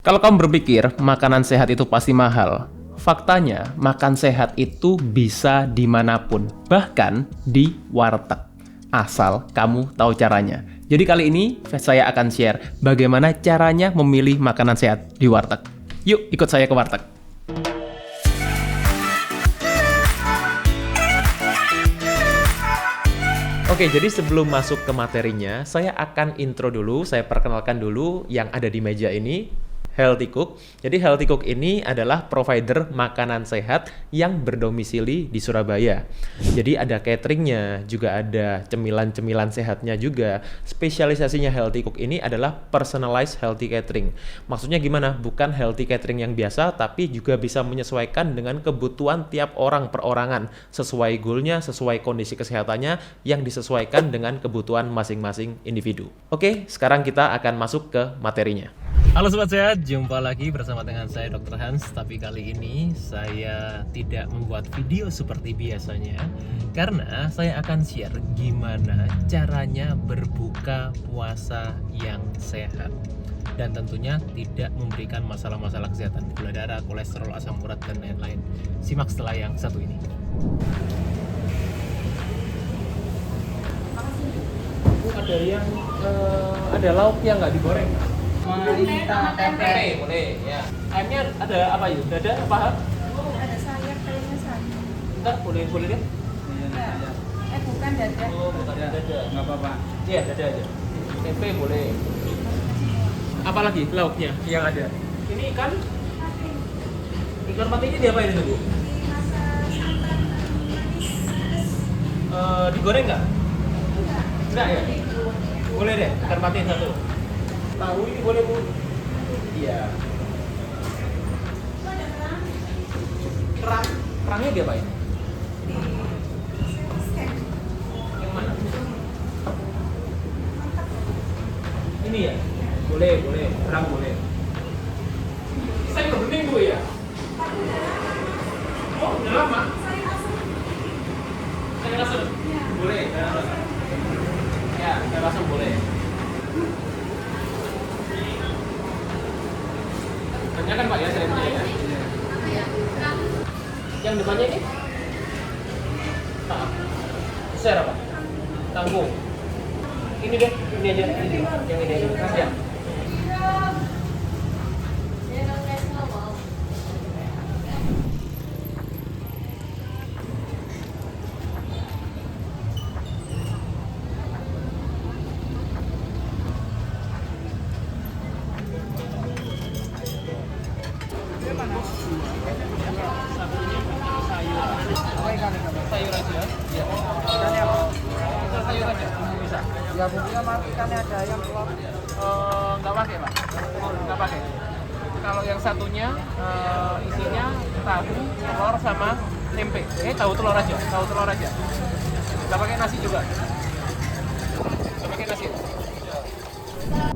Kalau kamu berpikir makanan sehat itu pasti mahal, faktanya makan sehat itu bisa dimanapun, bahkan di warteg. Asal kamu tahu caranya. Jadi kali ini saya akan share bagaimana caranya memilih makanan sehat di warteg. Yuk ikut saya ke warteg. Oke, jadi sebelum masuk ke materinya, saya akan intro dulu, saya perkenalkan dulu yang ada di meja ini. Healthy Cook. Jadi Healthy Cook ini adalah provider makanan sehat yang berdomisili di Surabaya. Jadi ada cateringnya, juga ada cemilan-cemilan sehatnya juga. Spesialisasinya Healthy Cook ini adalah personalized healthy catering. Maksudnya gimana? Bukan healthy catering yang biasa, tapi juga bisa menyesuaikan dengan kebutuhan tiap orang perorangan. Sesuai goalnya, sesuai kondisi kesehatannya, yang disesuaikan dengan kebutuhan masing-masing individu. Oke, sekarang kita akan masuk ke materinya. Halo Sobat Sehat, jumpa lagi bersama dengan saya Dr. Hans. Tapi kali ini saya tidak membuat video seperti biasanya, karena saya akan share gimana caranya berbuka puasa yang sehat. Dan tentunya tidak memberikan masalah-masalah kesehatan, gula darah, kolesterol, asam urat, dan lain-lain. Simak setelah yang satu ini. Ada yang ada lauk yang nggak digoreng. Minta tempe. Boleh, ya. Ayamnya ada apa yuk? Dada apa? Ada sayur, kayaknya sayur. Enggak, boleh deh. Ya. Bukan dada. Oh, bukan dada. Nggak apa-apa. Iya, dada aja. Tempe boleh. Apa lagi lauknya yang ada? Ini ikan? Ikan matinya diapain itu, Bu? Digoreng nggak? Enggak ya? Boleh deh, ikan mati satu. Tahu ini boleh, Bu? Iya. Kerangnya diapain? Yang mana? Ini ya? Boleh. Kerang boleh. Saya bening, Bu, ya? Oh, udah lama? Saya langsung? Boleh, saya langsung. Ya, saya langsung boleh. Tanyakan Pak ya, saya punya ya. Yang depannya ini? Share apa? Tanggung. Ini deh, ini aja. Yang ini aja. Ya. Sayur aja. Ya. Ikannya apa? Sayur aja. Bisa. Ya bumbunya ikannya ada ayam telur. Nggak pakai, Pak. Nggak pakai. Kalau yang satunya isinya tahu, telur sama tempe. Tahu telur aja. Nggak pakai nasi juga. Nggak pakai nasi.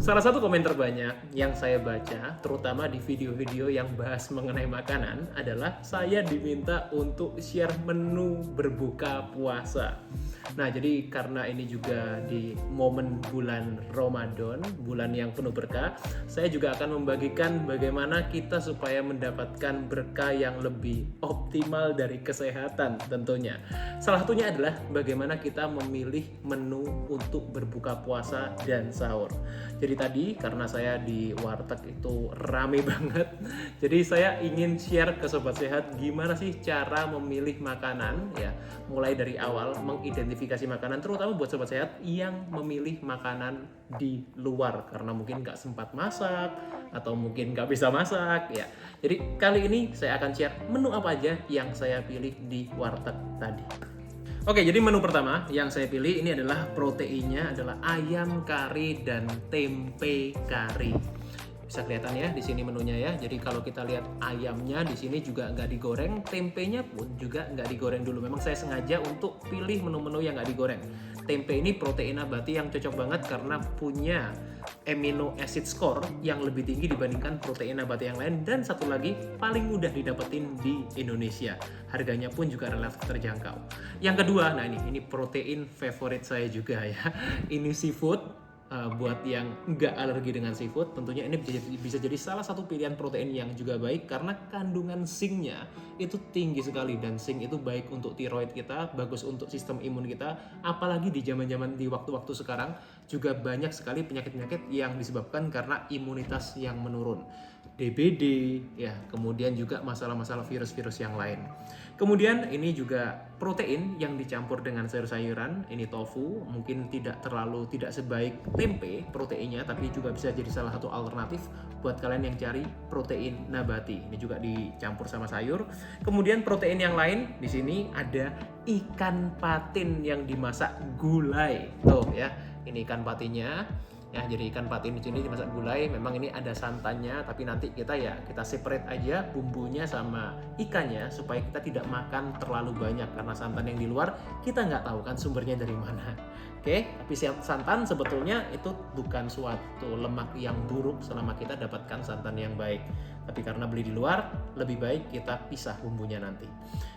Salah satu komen terbanyak yang saya baca, terutama di video-video yang bahas mengenai makanan, adalah saya diminta untuk share menu berbuka puasa. Nah, jadi karena ini juga di momen bulan Ramadan, bulan yang penuh berkah, saya juga akan membagikan bagaimana kita supaya mendapatkan berkah yang lebih optimal dari kesehatan tentunya. Salah satunya adalah bagaimana kita memilih menu untuk berbuka puasa dan sahur. Jadi tadi karena saya di warteg itu rame banget, jadi saya ingin share ke Sobat Sehat gimana sih cara memilih makanan ya, mulai dari awal mengidentifikasi makanan, terutama buat Sobat Sehat yang memilih makanan di luar karena mungkin nggak sempat masak atau mungkin nggak bisa masak ya. Jadi kali ini saya akan share menu apa aja yang saya pilih di warteg tadi. Oke, jadi menu pertama yang saya pilih ini adalah proteinnya adalah ayam kari dan tempe kari. Bisa kelihatan ya di sini menunya ya. Jadi kalau kita lihat ayamnya di sini juga nggak digoreng, tempenya pun juga nggak digoreng dulu. Memang saya sengaja untuk pilih menu-menu yang nggak digoreng. Tempe ini protein nabati yang cocok banget karena punya amino acid score yang lebih tinggi dibandingkan protein nabati yang lain, dan satu lagi paling mudah didapetin di Indonesia. Harganya pun juga relatif terjangkau. Yang kedua, nah ini protein favorit saya juga ya. Ini seafood. buat yang nggak alergi dengan seafood, tentunya ini bisa jadi salah satu pilihan protein yang juga baik karena kandungan zinc-nya itu tinggi sekali, dan zinc itu baik untuk tiroid kita, bagus untuk sistem imun kita, apalagi di zaman-zaman di waktu-waktu sekarang juga banyak sekali penyakit-penyakit yang disebabkan karena imunitas yang menurun. DBD, ya, kemudian juga masalah-masalah virus-virus yang lain. Kemudian ini juga protein yang dicampur dengan sayur-sayuran, ini tofu, mungkin tidak sebaik tempe proteinnya, tapi juga bisa jadi salah satu alternatif buat kalian yang cari protein nabati. Ini juga dicampur sama sayur. Kemudian protein yang lain di sini ada ikan patin yang dimasak gulai. Tuh ya, ini ikan patinnya. Ya, jadi ikan patin di sini dimasak gulai. Memang ini ada santannya, tapi nanti kita separate aja bumbunya sama ikannya supaya kita tidak makan terlalu banyak karena santan yang di luar kita nggak tahu kan sumbernya dari mana. Oke, tapi santan sebetulnya itu bukan suatu lemak yang buruk selama kita dapatkan santan yang baik. Tapi karena beli di luar, lebih baik kita pisah bumbunya nanti.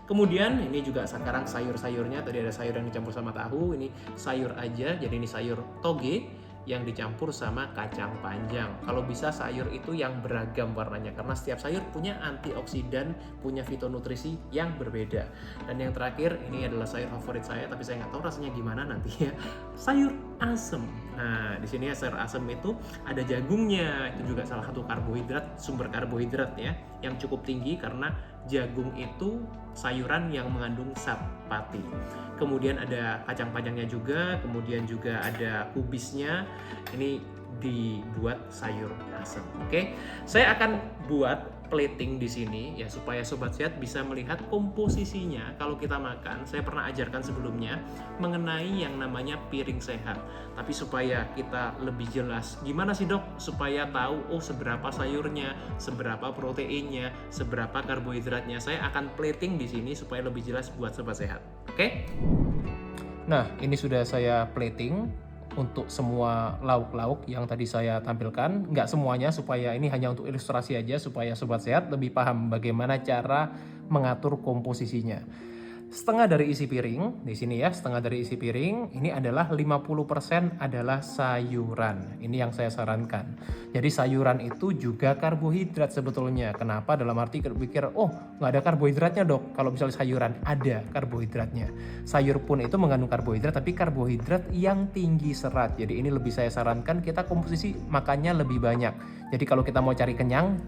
Kemudian ini juga sekarang sayur-sayurnya, tadi ada sayur yang dicampur sama tahu, ini sayur aja, jadi ini sayur toge yang dicampur sama kacang panjang. Kalau bisa sayur itu yang beragam warnanya karena setiap sayur punya antioksidan, punya fitonutrisi yang berbeda. Dan yang terakhir ini adalah sayur favorit saya, tapi saya nggak tahu rasanya gimana nanti ya. Sayur asem. Nah, di sini sayur asem itu ada jagungnya. Itu juga salah satu karbohidrat, sumber karbohidrat ya, yang cukup tinggi karena jagung itu sayuran yang mengandung zat pati. Kemudian ada kacang panjangnya juga, kemudian juga ada kubisnya. Ini dibuat sayur asem. Oke, saya akan buat plating di sini ya supaya sobat sehat bisa melihat komposisinya. Kalau kita makan, saya pernah ajarkan sebelumnya mengenai yang namanya piring sehat. Tapi supaya kita lebih jelas, gimana sih dok supaya tahu seberapa sayurnya, seberapa proteinnya, seberapa karbohidratnya. Saya akan plating di sini supaya lebih jelas buat sobat sehat. Oke? Nah, ini sudah saya plating untuk semua lauk-lauk yang tadi saya tampilkan. Nggak semuanya, supaya ini hanya untuk ilustrasi aja supaya sobat sehat lebih paham bagaimana cara mengatur komposisinya. Setengah dari isi piring, di sini ya, setengah dari isi piring, ini adalah 50% adalah sayuran. Ini yang saya sarankan. Jadi sayuran itu juga karbohidrat sebetulnya. Kenapa? Dalam arti berpikir, nggak ada karbohidratnya dok. Kalau misalnya sayuran, ada karbohidratnya. Sayur pun itu mengandung karbohidrat, tapi karbohidrat yang tinggi serat. Jadi ini lebih saya sarankan kita komposisi makannya lebih banyak. Jadi kalau kita mau cari kenyang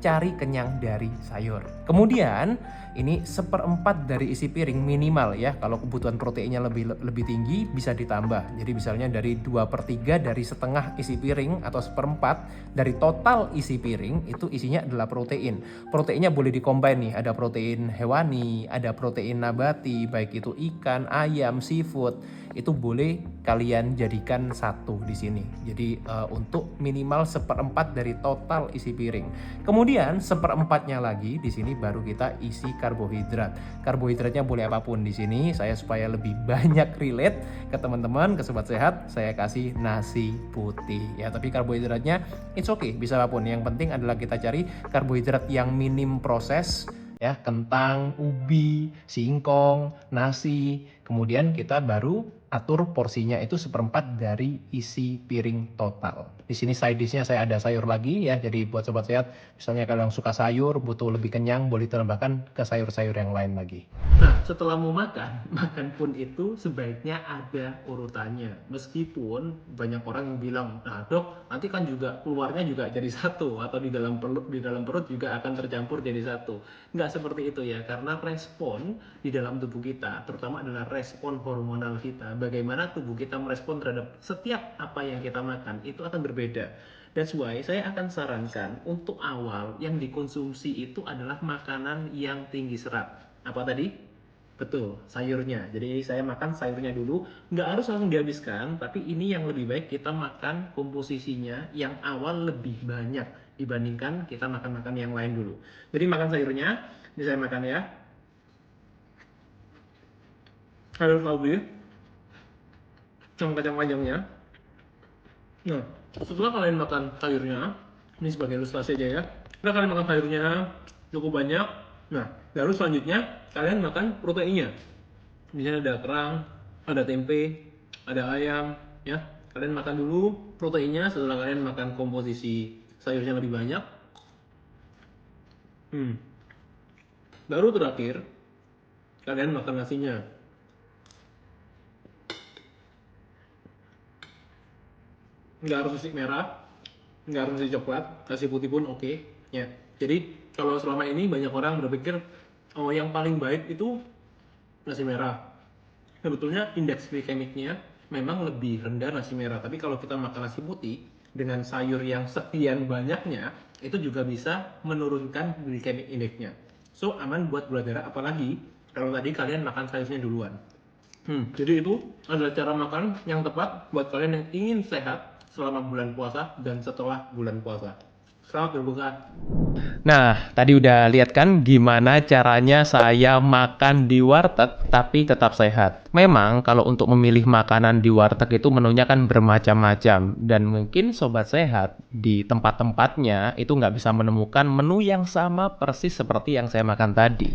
dari sayur. Kemudian ini 1/4 dari isi piring minimal ya. Kalau kebutuhan proteinnya lebih tinggi bisa ditambah. Jadi misalnya dari 2/3 dari setengah isi piring atau 1/4 dari total isi piring itu isinya adalah protein. Proteinnya boleh dikombin nih. Ada protein hewani, ada protein nabati, baik itu ikan, ayam, seafood. Itu boleh kalian jadikan satu di sini. Jadi untuk minimal 1/4 dari total isi piring. Kemudian 1/4-nya lagi di sini baru kita isi karbohidrat. Karbohidratnya boleh apapun di sini. Saya supaya lebih banyak relate ke teman-teman, ke sobat sehat, saya kasih nasi putih ya. Tapi karbohidratnya it's okay, bisa apapun. Yang penting adalah kita cari karbohidrat yang minim proses ya, kentang, ubi, singkong, nasi. Kemudian kita baru atur porsinya itu 1/4 dari isi piring total. Di sini side dish-nya saya ada sayur lagi ya. Jadi buat sobat sehat, misalnya kalau yang suka sayur, butuh lebih kenyang, boleh ditambahkan ke sayur-sayur yang lain lagi. Nah, setelah mau makan pun itu sebaiknya ada urutannya. Meskipun banyak orang yang bilang, nah dok, nanti kan juga keluarnya juga jadi satu, atau di dalam perut juga akan tercampur jadi satu. Nggak seperti itu ya, karena respon di dalam tubuh kita, terutama adalah respon hormonal kita. Bagaimana tubuh kita merespon terhadap setiap apa yang kita makan itu akan berbeda. That's why saya akan sarankan untuk awal yang dikonsumsi itu adalah makanan yang tinggi serat. Apa tadi? Betul, sayurnya. Jadi saya makan sayurnya dulu, nggak harus langsung dihabiskan, tapi ini yang lebih baik kita makan komposisinya yang awal lebih banyak dibandingkan kita makan-makan yang lain dulu. Jadi makan sayurnya, ini saya makan ya. Sayur toge sama kacang panjangnya. Nah, setelah kalian makan sayurnya, ini sebagai ilustrasi aja ya. Setelah kalian makan sayurnya cukup banyak, nah baru selanjutnya kalian makan proteinnya. Di sini ada kerang, ada tempe, ada ayam, ya. Kalian makan dulu proteinnya, setelah kalian makan komposisi sayurnya lebih banyak. Baru terakhir kalian makan nasinya. Nggak harus nasi merah, nggak harus nasi coklat, nasi putih pun oke. Ya. Jadi kalau selama ini banyak orang berpikir oh yang paling baik itu nasi merah. Sebetulnya indeks glikemiknya memang lebih rendah nasi merah, tapi kalau kita makan nasi putih dengan sayur yang sekian banyaknya itu juga bisa menurunkan glikemik indeksnya. So aman buat gula darah, apalagi kalau tadi kalian makan sayurnya duluan. Jadi itu adalah cara makan yang tepat buat kalian yang ingin sehat selama bulan puasa dan setelah bulan puasa. Selamat berbuka. Nah, tadi udah lihat kan gimana caranya saya makan di warteg tapi tetap sehat. Memang kalau untuk memilih makanan di warteg itu menunya kan bermacam-macam. Dan mungkin sobat sehat di tempat-tempatnya itu nggak bisa menemukan menu yang sama persis seperti yang saya makan tadi.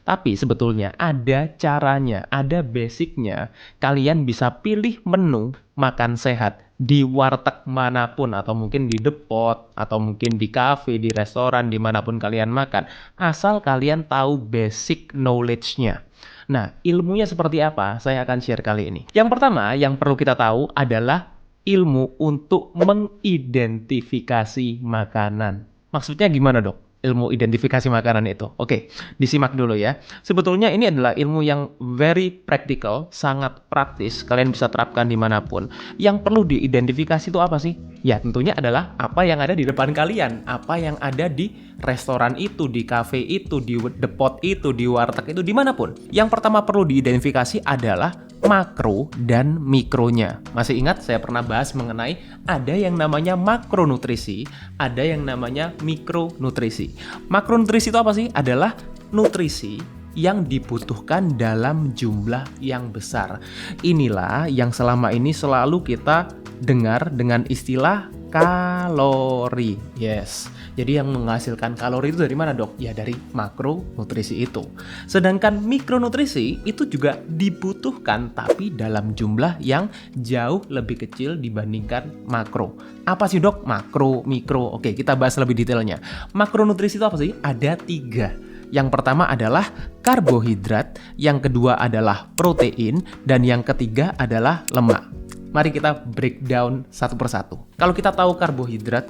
Tapi sebetulnya ada caranya, ada basicnya. Kalian bisa pilih menu makan sehat di warteg manapun, atau mungkin di depot, atau mungkin di kafe, di restoran, dimanapun kalian makan, asal kalian tahu basic knowledge-nya. Nah, ilmunya seperti apa? Saya akan share kali ini. Yang pertama, yang perlu kita tahu adalah ilmu untuk mengidentifikasi makanan. Maksudnya gimana, Dok? Ilmu identifikasi makanan itu. Oke, disimak dulu ya. Sebetulnya ini adalah ilmu yang very practical, sangat praktis. Kalian bisa terapkan dimanapun. Yang perlu diidentifikasi itu apa sih? Ya, tentunya adalah apa yang ada di depan kalian. Apa yang ada di restoran itu, di cafe itu, di depot itu, di warteg itu, dimanapun. Yang pertama perlu diidentifikasi adalah makro dan mikronya. Masih ingat saya pernah bahas mengenai ada yang namanya makronutrisi, ada yang namanya mikronutrisi. Makronutrisi itu apa sih? Adalah nutrisi yang dibutuhkan dalam jumlah yang besar. Inilah yang selama ini selalu kita dengar dengan istilah kalori. Yes. Jadi yang menghasilkan kalori itu dari mana, Dok? Ya dari makronutrisi itu. Sedangkan mikronutrisi itu juga dibutuhkan tapi dalam jumlah yang jauh lebih kecil dibandingkan makro. Apa sih, Dok? Makro, mikro. Oke, kita bahas lebih detailnya. Makronutrisi itu apa sih? Ada 3. Yang pertama adalah karbohidrat, yang kedua adalah protein, dan yang ketiga adalah lemak. Mari kita breakdown satu persatu. Kalau kita tahu karbohidrat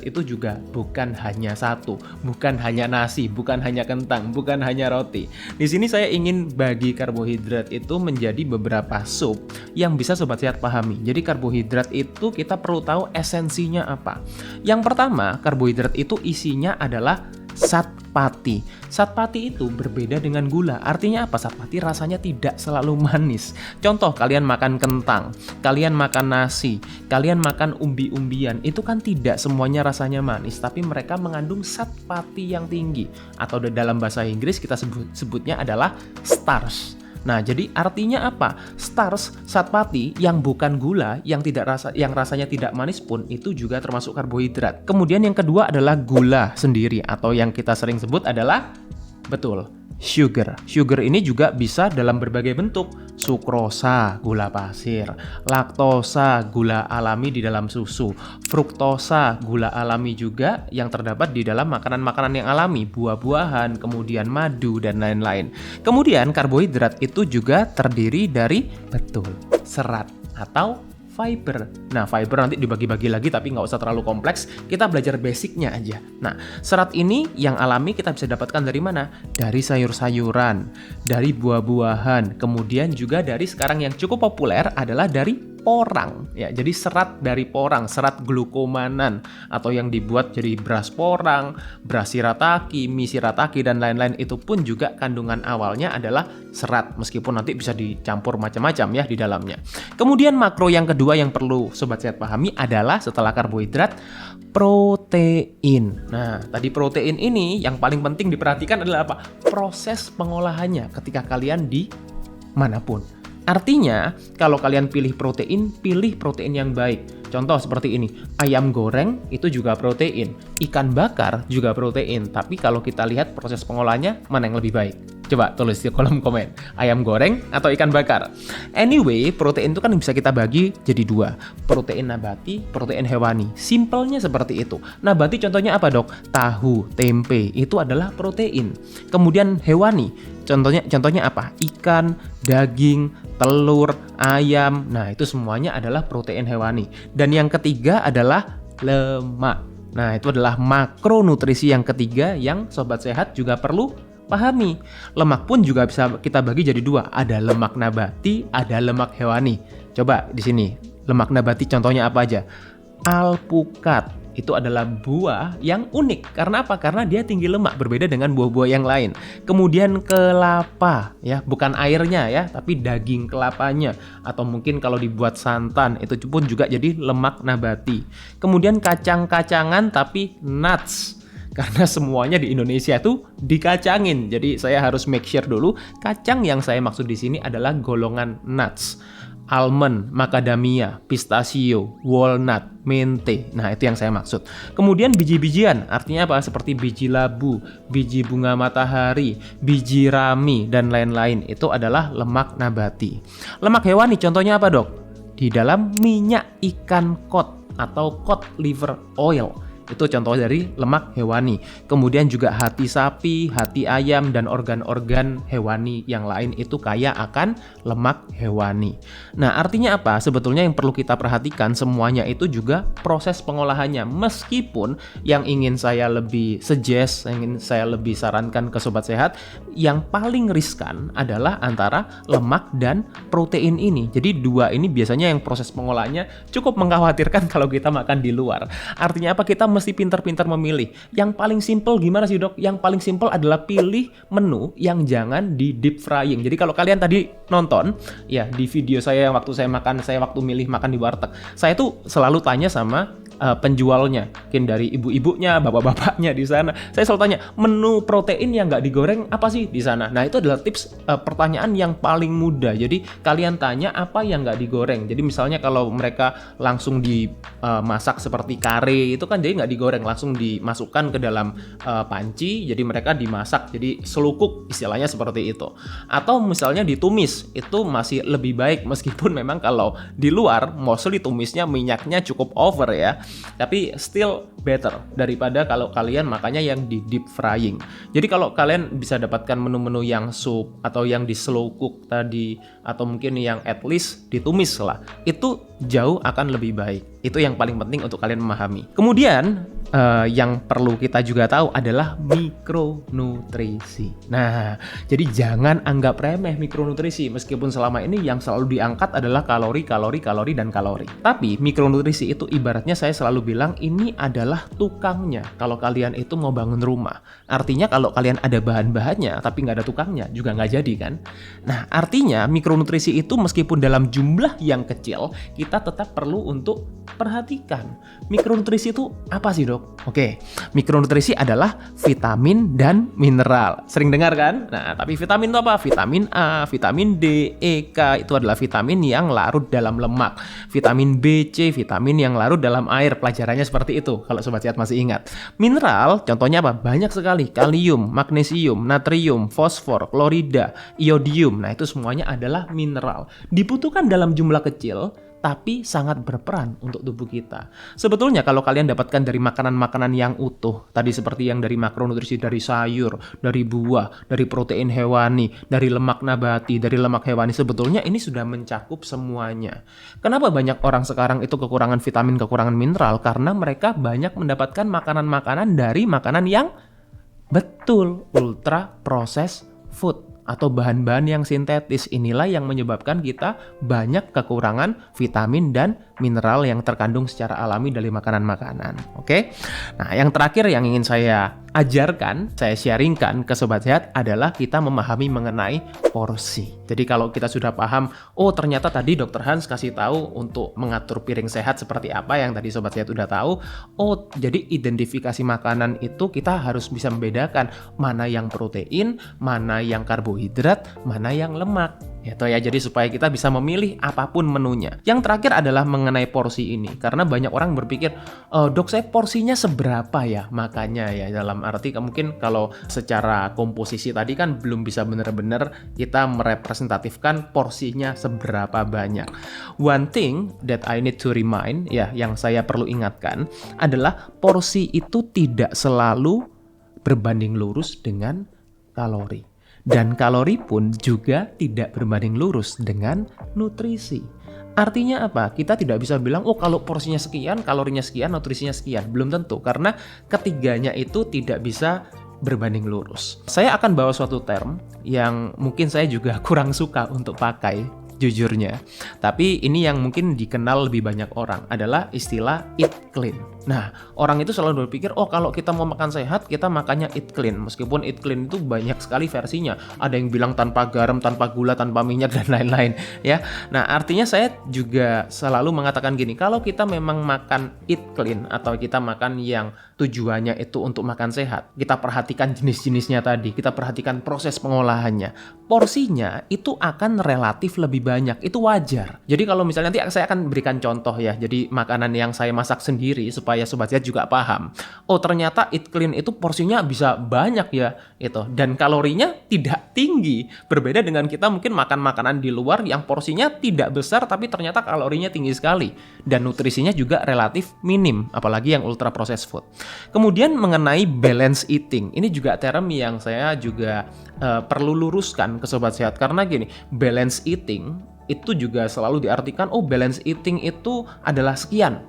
itu juga bukan hanya satu, bukan hanya nasi, bukan hanya kentang, bukan hanya roti. Di sini saya ingin bagi karbohidrat itu menjadi beberapa sub yang bisa sobat sehat pahami. Jadi karbohidrat itu kita perlu tahu esensinya apa. Yang pertama, karbohidrat itu isinya adalah zat pati. Zat pati itu berbeda dengan gula. Artinya apa? Zat pati rasanya tidak selalu manis. Contoh, kalian makan kentang, kalian makan nasi, kalian makan umbi-umbian, itu kan tidak semuanya rasanya manis, tapi mereka mengandung zat pati yang tinggi. Atau dalam bahasa Inggris kita sebutnya adalah starch. Nah, jadi artinya apa? Starch, zat pati yang bukan gula, yang rasanya tidak manis pun itu juga termasuk karbohidrat. Kemudian yang kedua adalah gula sendiri, atau yang kita sering sebut adalah sugar. Sugar ini juga bisa dalam berbagai bentuk. Sukrosa, gula pasir, laktosa, gula alami di dalam susu, fruktosa, gula alami juga yang terdapat di dalam makanan-makanan yang alami, buah-buahan, kemudian madu, dan lain-lain. Kemudian karbohidrat itu juga terdiri dari serat atau fiber. Nah, fiber nanti dibagi-bagi lagi tapi nggak usah terlalu kompleks, kita belajar basicnya aja. Nah, serat ini yang alami kita bisa dapatkan dari mana? Dari sayur-sayuran, dari buah-buahan, kemudian juga dari sekarang yang cukup populer adalah dari porang. Ya, jadi serat dari porang, serat glukomanan, atau yang dibuat jadi beras porang, beras shirataki, mie shirataki, dan lain-lain, itu pun juga kandungan awalnya adalah serat, meskipun nanti bisa dicampur macam-macam ya di dalamnya. Kemudian makro yang kedua yang perlu sobat sehat pahami adalah setelah karbohidrat, protein. Nah, tadi protein ini yang paling penting diperhatikan adalah apa? Proses pengolahannya ketika kalian di manapun. Artinya, kalau kalian pilih protein yang baik. Contoh seperti ini, ayam goreng itu juga protein, ikan bakar juga protein. Tapi kalau kita lihat proses pengolahannya, mana yang lebih baik? Coba tulis di kolom komen, ayam goreng atau ikan bakar. Anyway, protein itu kan bisa kita bagi jadi 2, protein nabati, protein hewani. Simpelnya seperti itu. Nabati contohnya apa dok? Tahu, tempe, itu adalah protein. Kemudian hewani, contohnya apa? Ikan, daging, telur, ayam. Nah itu semuanya adalah protein hewani. Dan yang ketiga adalah lemak. Nah itu adalah makronutrisi yang ketiga yang sobat sehat juga perlu pahami. Lemak pun juga bisa kita bagi jadi 2. Ada lemak nabati, ada lemak hewani. Coba di sini, lemak nabati contohnya apa aja? Alpukat. Itu adalah buah yang unik. Karena apa? Karena dia tinggi lemak, berbeda dengan buah-buah yang lain. Kemudian kelapa, ya, bukan airnya ya, tapi daging kelapanya. Atau mungkin kalau dibuat santan, itu pun juga jadi lemak nabati. Kemudian kacang-kacangan tapi nuts. Karena semuanya di Indonesia tuh dikacangin. Jadi saya harus make sure dulu kacang yang saya maksud di sini adalah golongan nuts. Almond, macadamia, pistachio, walnut, mente. Nah, itu yang saya maksud. Kemudian biji-bijian, artinya apa? Seperti biji labu, biji bunga matahari, biji rami, dan lain-lain. Itu adalah lemak nabati. Lemak hewani, contohnya apa dok? Di dalam minyak ikan kod atau cod liver oil. Itu contoh dari lemak hewani. Kemudian juga hati sapi, hati ayam, dan organ-organ hewani yang lain itu kaya akan lemak hewani. Nah, artinya apa? Sebetulnya yang perlu kita perhatikan semuanya itu juga proses pengolahannya. Meskipun yang ingin saya lebih suggest, yang ingin saya lebih sarankan ke sobat sehat, yang paling riskan adalah antara lemak dan protein ini. Jadi 2 ini biasanya yang proses pengolahannya cukup mengkhawatirkan kalau kita makan di luar. Artinya apa? Kita mesti pintar-pintar memilih. Yang paling simple gimana sih dok? Yang paling simple adalah pilih menu yang jangan di deep frying. Jadi kalau kalian tadi nonton ya di video saya yang waktu saya waktu milih makan di warteg, saya tuh selalu tanya sama penjualnya, mungkin dari ibu-ibunya, bapak-bapaknya di sana. Saya selalu tanya, menu protein yang nggak digoreng apa sih di sana? Nah itu adalah tips pertanyaan yang paling mudah. Jadi kalian tanya apa yang nggak digoreng. Jadi misalnya kalau mereka langsung dimasak seperti kare itu kan jadi nggak digoreng, langsung dimasukkan ke dalam panci. Jadi mereka dimasak, jadi selukuk istilahnya seperti itu. Atau misalnya ditumis, itu masih lebih baik meskipun memang kalau di luar mostly tumisnya minyaknya cukup over ya. Tapi still better daripada kalau kalian makannya yang di deep frying. Jadi kalau kalian bisa dapatkan menu-menu yang soup atau yang di slow cook tadi, atau mungkin yang at least ditumis lah, itu jauh akan lebih baik. Itu yang paling penting untuk kalian memahami. Kemudian yang perlu kita juga tahu adalah mikronutrisi. Nah, jadi jangan anggap remeh mikronutrisi, meskipun selama ini yang selalu diangkat adalah kalori, dan kalori. Tapi mikronutrisi itu ibaratnya saya selalu bilang ini adalah tukangnya. Kalau kalian itu mau bangun rumah, artinya kalau kalian ada bahan-bahannya tapi nggak ada tukangnya juga nggak jadi kan. Nah, artinya mikronutrisi itu meskipun dalam jumlah yang kecil, kita tetap perlu untuk perhatikan. Mikronutrisi itu apa sih dok? Oke, mikronutrisi adalah vitamin dan mineral. Sering dengar kan? Nah, tapi vitamin itu apa? Vitamin A, vitamin D, E, K itu adalah vitamin yang larut dalam lemak. Vitamin B, C, vitamin yang larut dalam air. Pelajarannya seperti itu kalau sobat sehat masih ingat. Mineral, contohnya apa? Banyak sekali. Kalium, magnesium, natrium, fosfor, klorida, iodium. Nah, itu semuanya adalah mineral. Dibutuhkan dalam jumlah kecil, tapi sangat berperan untuk tubuh kita. Sebetulnya kalau kalian dapatkan dari makanan-makanan yang utuh, tadi seperti yang dari makronutrisi, dari sayur, dari buah, dari protein hewani, dari lemak nabati, dari lemak hewani, sebetulnya ini sudah mencakup semuanya. Kenapa banyak orang sekarang itu kekurangan vitamin, kekurangan mineral? Karena mereka banyak mendapatkan makanan-makanan dari makanan yang betul ultra processed food atau bahan-bahan yang sintetis. Inilah yang menyebabkan kita banyak kekurangan vitamin dan mineral yang terkandung secara alami dari makanan-makanan. Oke? Nah, yang terakhir yang ingin saya ajarkan, saya sharingkan ke sobat sehat adalah kita memahami mengenai porsi. Jadi kalau kita sudah paham, oh ternyata tadi Dr. Hans kasih tahu untuk mengatur piring sehat seperti apa yang tadi sobat sehat udah tahu. Oh, jadi identifikasi makanan itu kita harus bisa membedakan mana yang protein, mana yang karbohidrat, mana yang lemak. Gitu ya, jadi supaya kita bisa memilih apapun menunya. Yang terakhir adalah mengenai porsi ini, karena banyak orang berpikir, dok saya porsinya seberapa ya makannya ya, dalam arti mungkin kalau secara komposisi tadi kan belum bisa benar-benar kita merepresentatifkan porsinya seberapa banyak. One thing that I need to remind ya, yang saya perlu ingatkan adalah porsi itu tidak selalu berbanding lurus dengan kalori. Dan kalori pun juga tidak berbanding lurus dengan nutrisi. Artinya apa? Kita tidak bisa bilang, oh kalau porsinya sekian, kalorinya sekian, nutrisinya sekian. Belum tentu, karena ketiganya itu tidak bisa berbanding lurus. Saya akan bawa suatu term yang mungkin saya juga kurang suka untuk pakai, jujurnya. Tapi ini yang mungkin dikenal lebih banyak orang adalah istilah eat clean. Nah, orang itu selalu berpikir, oh kalau kita mau makan sehat, kita makannya eat clean. Meskipun eat clean itu banyak sekali versinya. Ada yang bilang tanpa garam, tanpa gula, tanpa minyak, dan lain-lain. Ya. Nah, artinya saya juga selalu mengatakan gini, kalau kita memang makan eat clean, atau kita makan yang tujuannya itu untuk makan sehat, kita perhatikan jenis-jenisnya tadi, kita perhatikan proses pengolahannya, porsinya itu akan relatif lebih banyak. Itu wajar. Jadi kalau misalnya nanti saya akan berikan contoh ya, jadi makanan yang saya masak sendiri supaya Sobat Sehat juga paham. Oh ternyata eat clean itu porsinya bisa banyak ya, gitu. Dan kalorinya tidak tinggi. Berbeda dengan kita mungkin makan makanan di luar yang porsinya tidak besar tapi ternyata kalorinya tinggi sekali. Dan nutrisinya juga relatif minim, apalagi yang ultra processed food. Kemudian mengenai balance eating, ini juga term yang saya juga perlu luruskan ke Sobat Sehat. Karena gini, balance eating itu juga selalu diartikan, oh balance eating itu adalah sekian.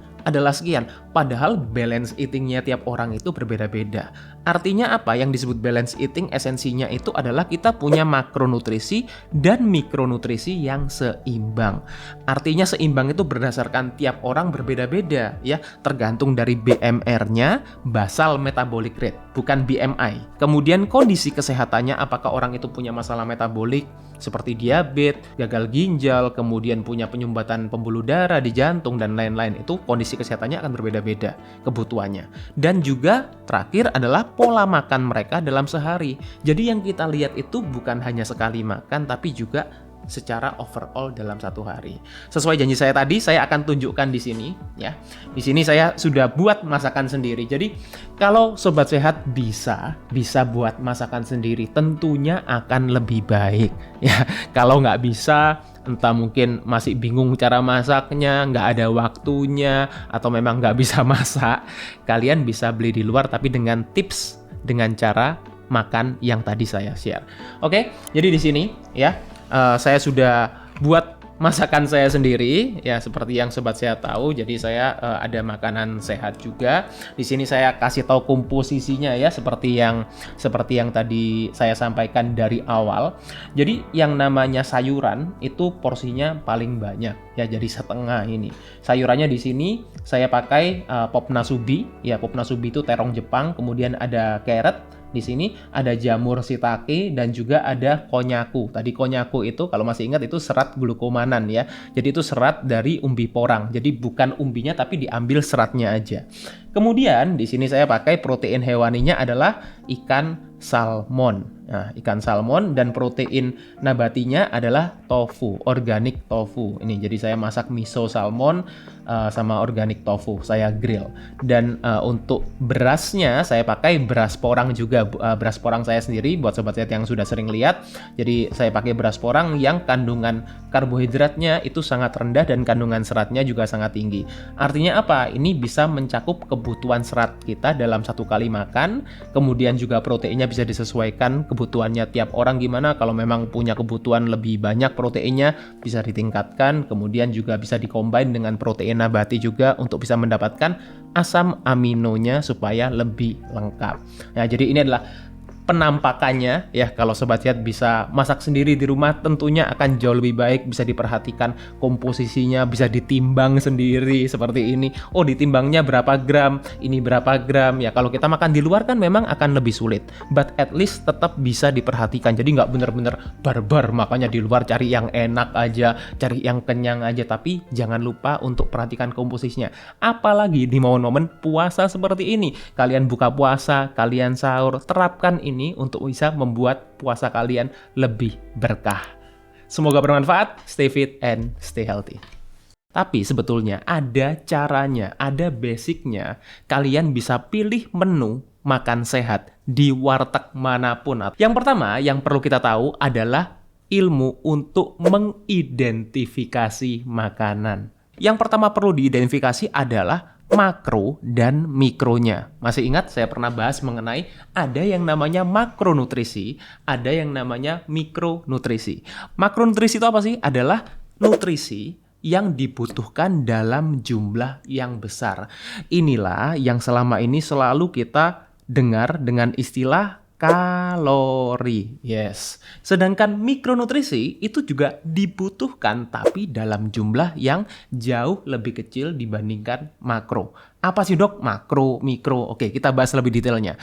Padahal balance eatingnya tiap orang itu berbeda-beda. Artinya apa? Yang disebut balance eating esensinya itu adalah kita punya makronutrisi dan mikronutrisi yang seimbang. Artinya seimbang itu berdasarkan tiap orang berbeda-beda ya, tergantung dari BMR-nya, basal metabolic rate, bukan BMI. Kemudian kondisi kesehatannya, apakah orang itu punya masalah metabolik seperti diabetes, gagal ginjal, kemudian punya penyumbatan pembuluh darah di jantung dan lain-lain. Itu kondisi kesehatannya akan berbeda-beda kebutuhannya. Dan juga terakhir adalah pola makan mereka dalam sehari. Jadi yang kita lihat itu bukan hanya sekali makan tapi juga secara overall dalam satu hari. Sesuai janji saya tadi, saya akan tunjukkan di sini ya. Di sini saya sudah buat masakan sendiri. Jadi kalau Sobat Sehat bisa buat masakan sendiri, tentunya akan lebih baik ya. Kalau nggak bisa, entah mungkin masih bingung cara masaknya, nggak ada waktunya, atau memang nggak bisa masak, kalian bisa beli di luar tapi dengan tips, dengan cara makan yang tadi saya share. Oke, jadi di sini ya. Saya sudah buat masakan saya sendiri ya, seperti yang Sobat Sehat tahu. Jadi saya ada makanan sehat juga. Di sini saya kasih tahu komposisinya ya, seperti yang tadi saya sampaikan dari awal. Jadi yang namanya sayuran itu porsinya paling banyak ya, jadi setengah ini. Sayurannya di sini saya pakai pop nasubi ya, pop nasubi itu terong Jepang, kemudian ada carrot. Di sini ada jamur shiitake dan juga ada konnyaku. Tadi konnyaku itu kalau masih ingat itu serat glukomanan ya. Jadi itu serat dari umbi porang. Jadi bukan umbinya tapi diambil seratnya aja. Kemudian di sini saya pakai protein hewaninya adalah ikan salmon. Nah, ikan salmon, dan protein nabatinya adalah tofu, organic tofu. Ini jadi saya masak miso salmon sama organic tofu, saya grill. Dan untuk berasnya saya pakai beras porang juga, beras porang saya sendiri buat Sobat Sehat yang sudah sering lihat. Jadi saya pakai beras porang yang kandungan karbohidratnya itu sangat rendah dan kandungan seratnya juga sangat tinggi. Artinya apa? Ini bisa mencakup kebutuhan serat kita dalam satu kali makan. Kemudian juga proteinnya bisa disesuaikan kebutuhannya tiap orang gimana. Kalau memang punya kebutuhan lebih banyak proteinnya bisa ditingkatkan, kemudian juga bisa dikombin dengan protein nabati juga untuk bisa mendapatkan asam aminonya supaya lebih lengkap. Nah, jadi ini adalah penampakannya ya. Kalau Sobat Sehat bisa masak sendiri di rumah tentunya akan jauh lebih baik, bisa diperhatikan komposisinya, bisa ditimbang sendiri seperti ini. Oh, ditimbangnya berapa gram, ini berapa gram ya. Kalau kita makan di luar kan memang akan lebih sulit, but at least tetap bisa diperhatikan. Jadi nggak bener-bener barbar makanya di luar, cari yang enak aja, cari yang kenyang aja, tapi jangan lupa untuk perhatikan komposisinya. Apalagi di momen-momen puasa seperti ini, kalian buka puasa, kalian sahur, terapkan ini untuk bisa membuat puasa kalian lebih berkah. Semoga bermanfaat, stay fit and stay healthy. Tapi sebetulnya ada caranya, ada basicnya. Kalian bisa pilih menu makan sehat di warteg manapun. Yang pertama yang perlu kita tahu adalah ilmu untuk mengidentifikasi makanan. Yang pertama perlu diidentifikasi adalah makro dan mikronya. Masih ingat saya pernah bahas mengenai ada yang namanya makronutrisi, ada yang namanya mikronutrisi. Makronutrisi itu apa sih? Adalah nutrisi yang dibutuhkan dalam jumlah yang besar. Inilah yang selama ini selalu kita dengar dengan istilah kalori. Yes. Sedangkan mikronutrisi itu juga dibutuhkan tapi dalam jumlah yang jauh lebih kecil dibandingkan makro. Apa sih dok? Makro, mikro. Oke, kita bahas lebih detailnya.